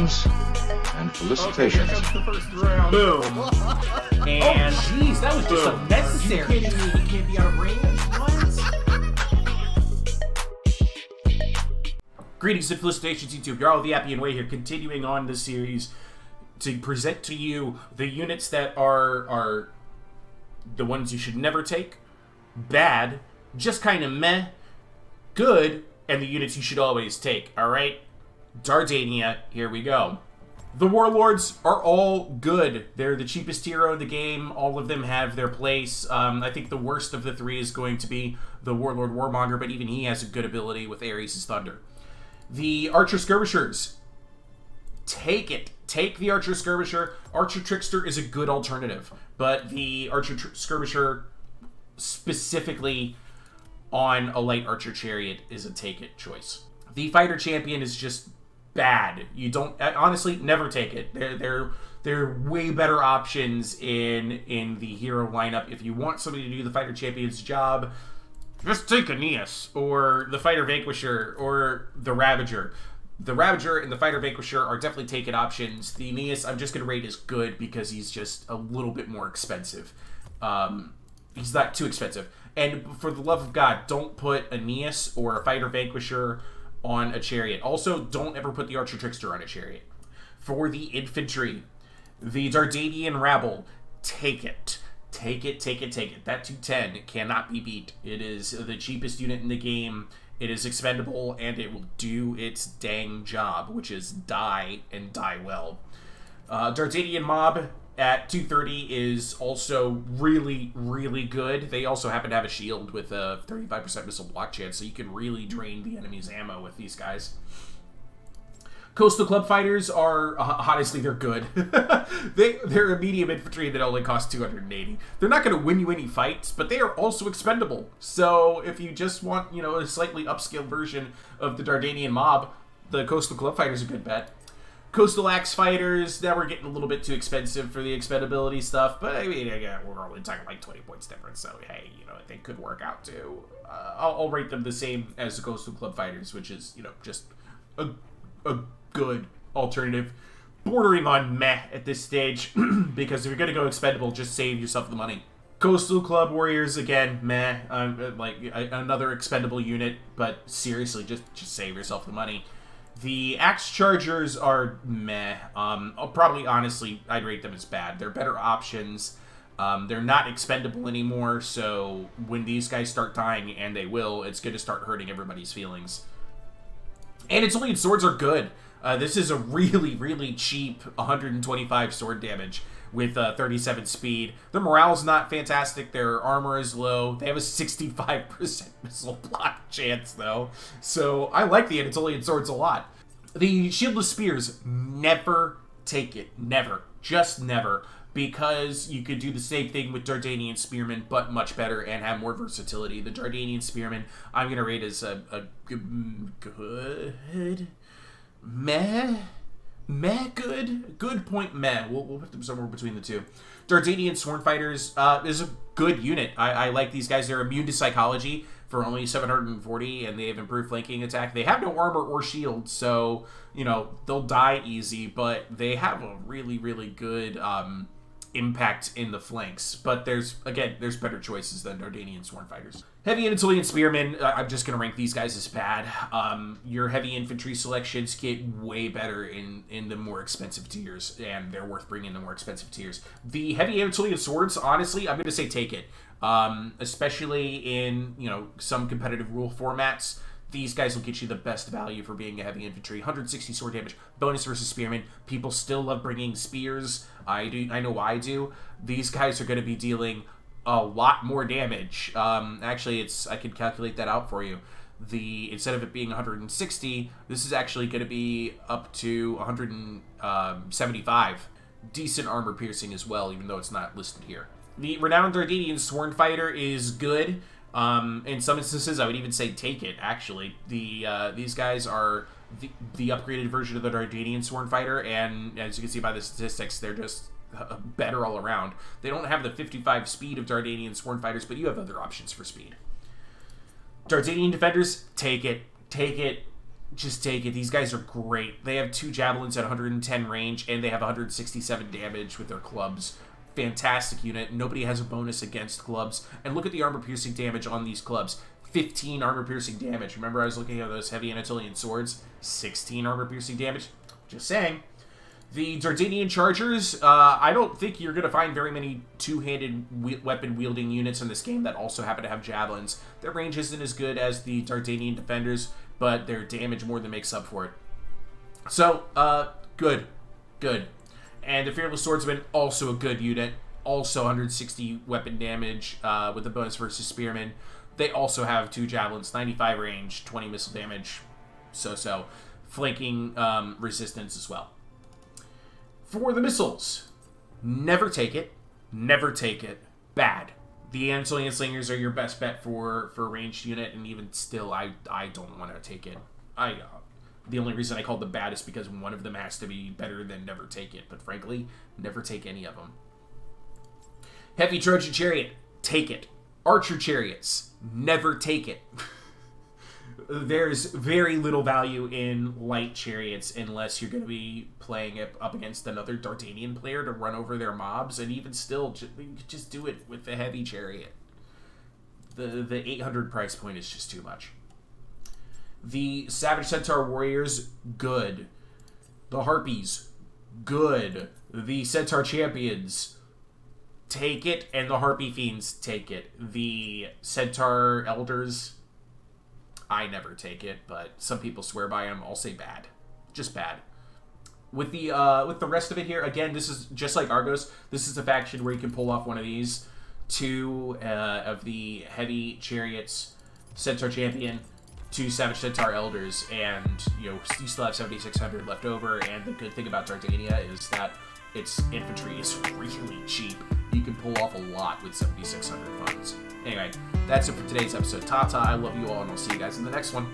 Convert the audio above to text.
Congratulations and felicitations. Okay, here comes the first round. Boom. And Jeez, that was just boom. unnecessary. You kidding me? You can't be out of range? What? Greetings and felicitations, YouTube. You're all the Appian Way here, continuing on this series to present to you the units that are the ones you should never take, bad, just kind of meh, good, and the units you should always take, alright? Dardania, here we go. The Warlords are all good. They're the cheapest hero in the game. All of them have their place. I think the worst of the three is going to be the Warlord Warmonger, but even he has a good ability with Ares' Thunder. The Archer Skirmishers, take it. Take the Archer Skirmisher. Archer Trickster is a good alternative, but the Archer Skirmisher, specifically on a light Archer Chariot, is a take-it choice. The Fighter Champion is just bad. You don't, honestly, never take it. They're way better options in the hero lineup. If you want somebody to do the Fighter Champion's job, just take Aeneas, or the Fighter Vanquisher, or the Ravager. The Ravager and the Fighter Vanquisher are definitely take-it options. The Aeneas, I'm just going to rate as good because he's just a little bit more expensive. He's not too expensive. And for the love of God, don't put Aeneas or a Fighter Vanquisher on a chariot. Also, don't ever put the Archer Trickster on a chariot. For the infantry, the Dardanian Rabble, take it. Take it, take it, take it. That 210 cannot be beat. It is the cheapest unit in the game. It is expendable, and it will do its dang job, which is die, and die well. Dardanian Mob at 230 is also really, really good. They also happen to have a shield with a 35% missile block chance, so you can really drain the enemy's ammo with these guys. Coastal Club Fighters are, honestly, they're good. They're a medium infantry that only costs 280. They're not going to win you any fights, but they are also expendable. So if you just want, a slightly upscaled version of the Dardanian Mob, the Coastal Club Fighters are a good bet. Coastal Axe Fighters, now we're getting a little bit too expensive for the expendability stuff, but I mean, again, we're only talking like 20 points difference, so hey, they could work out too. I'll rate them the same as the Coastal Club Fighters, which is, just a good alternative, bordering on meh at this stage, because if you're going to go expendable, just save yourself the money. Coastal Club Warriors, again, meh, like another expendable unit, but seriously, just save yourself the money. The Axe Chargers are meh. Probably, honestly, I'd rate them as bad. They're better options. They're not expendable anymore, so when these guys start dying, and they will, it's going to start hurting everybody's feelings. And Antolian Swords are good. This is a really, really cheap 125 sword damage with 37 speed. Their morale's not fantastic. Their armor is low. They have a 65% missile block chance, though. So I like the Antolian Swords a lot. The Shieldless Spears, never take it. Never. Just never. Because you could do the same thing with Dardanian Spearmen, but much better and have more versatility. The Dardanian Spearmen, I'm going to rate as a good... Good point meh. We'll put them somewhere between the two. Dardanian Sworn Fighters is a good unit. I like these guys. They're immune to psychology for only 740, and they have improved flanking attack. They have no armor or shield, so, they'll die easy, but they have a really, really good impact in the flanks. But there's better choices than Dardanian Sworn Fighters. Heavy Antolian Spearmen, I'm just going to rank these guys as bad. Your heavy infantry selections get way better in the more expensive tiers, and they're worth bringing in the more expensive tiers. The heavy Antolian Swords, honestly, I'm going to say take it. Especially in, some competitive rule formats. These guys will get you the best value for being a heavy infantry. 160 sword damage, bonus versus spearmen. People still love bringing spears. I know I do. These guys are going to be dealing a lot more damage. Actually, I can calculate that out for you. Instead of it being 160, this is actually going to be up to 175. Decent armor piercing as well, even though it's not listed here. The Renowned Dardanian Sworn Fighter is good. In some instances, I would even say take it, actually. These guys are the upgraded version of the Dardanian Sworn Fighter, and as you can see by the statistics, they're just better all around. They don't have the 55 speed of Dardanian Sworn Fighters, but you have other options for speed. Dardanian Defenders, take it. Take it. just take it. These guys are great. They have 2 javelins at 110 range, and they have 167 damage with their clubs. Fantastic unit. Nobody has a bonus against clubs. And look at the armor-piercing damage on these clubs. 15 armor-piercing damage. Remember I was looking at those heavy Anatolian swords? 16 armor-piercing damage. Just saying. The Dardanian Chargers, I don't think you're going to find very many two-handed weapon-wielding units in this game that also happen to have javelins. Their range isn't as good as the Dardanian defenders, but their damage more than makes up for it. So, good. Good. And the Fearless Swordsman, also a good unit. Also 160 weapon damage with a bonus versus Spearmen. They also have 2 javelins, 95 range, 20 missile damage. So. Flanking resistance as well. For the missiles, never take it. Never take it. Bad. The Anatolian Slingers are your best bet for a ranged unit, and even still, I don't want to take it. The only reason I called them bad is because one of them has to be better than never take it, but frankly, never take any of them. Heavy Trojan Chariot, take it. Archer Chariots, never take it. There's very little value in light chariots unless you're going to be playing it up against another Dardanian player to run over their mobs, and even still, just do it with the heavy chariot. The 800 price point is just too much. The Savage Centaur Warriors, good. The Harpies, good. The Centaur Champions, take it, and the Harpy Fiends, take it. The Centaur Elders, I never take it, but some people swear by them. I'll say bad. Just bad. With the rest of it here, again, this is just like Argos. This is a faction where you can pull off one of these. 2 of the Heavy Chariots, Centaur Champion, 2 Savage Centaur Elders, and you still have 7,600 left over. And the good thing about Dardania is that its infantry is really cheap. You can pull off a lot with 7,600 funds. Anyway, that's it for today's episode. Ta-ta, I love you all, and I'll see you guys in the next one.